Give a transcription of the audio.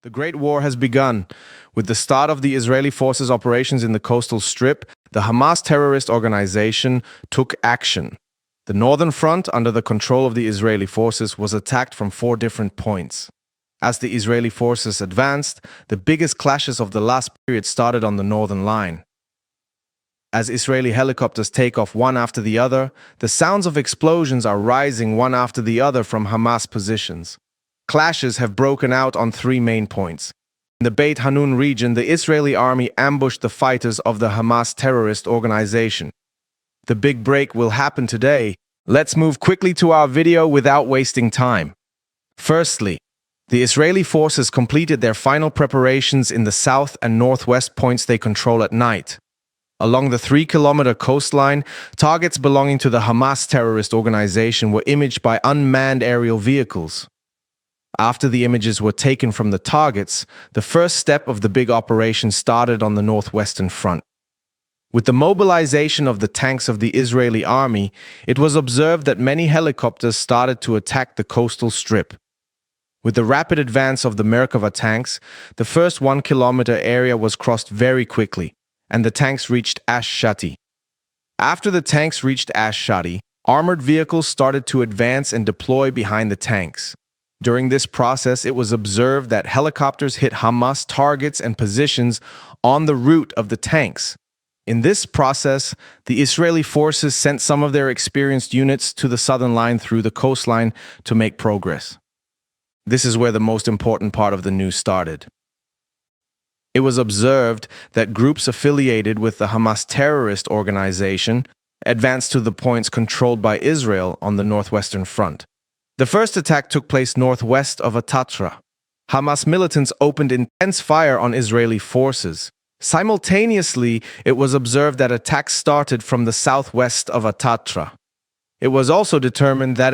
The Great War has begun. With the start of the Israeli forces' operations in the coastal strip, the Hamas terrorist organization took action. The northern front, under the control of the Israeli forces, was attacked from 4 different points. As the Israeli forces advanced, the biggest clashes of the last period started on the northern line. As Israeli helicopters take off one after the other, the sounds of explosions are rising one after the other from Hamas positions. Clashes have broken out on 3 main points. In the Beit Hanun region, the Israeli army ambushed the fighters of the Hamas terrorist organization. The big break will happen today. Let's move quickly to our video without wasting time. Firstly, the Israeli forces completed their final preparations in the south and northwest points they control at night. Along the 3-kilometer coastline, targets belonging to the Hamas terrorist organization were imaged by unmanned aerial vehicles. After the images were taken from the targets, the first step of the big operation started on the northwestern front. With the mobilization of the tanks of the Israeli army, it was observed that many helicopters started to attack the coastal strip. With the rapid advance of the Merkava tanks, the first 1-kilometer area was crossed very quickly, and the tanks reached Ash-Shati. After the tanks reached Ash-Shati, armored vehicles started to advance and deploy behind the tanks. During this process, it was observed that helicopters hit Hamas targets and positions on the route of the tanks. In this process, the Israeli forces sent some of their experienced units to the southern line through the coastline to make progress. This is where the most important part of the news started. It was observed that groups affiliated with the Hamas terrorist organization advanced to the points controlled by Israel on the northwestern front. The first attack took place northwest of Atatra. Hamas militants opened intense fire on Israeli forces. Simultaneously, it was observed that attacks started from the southwest of Atatra. It was also determined that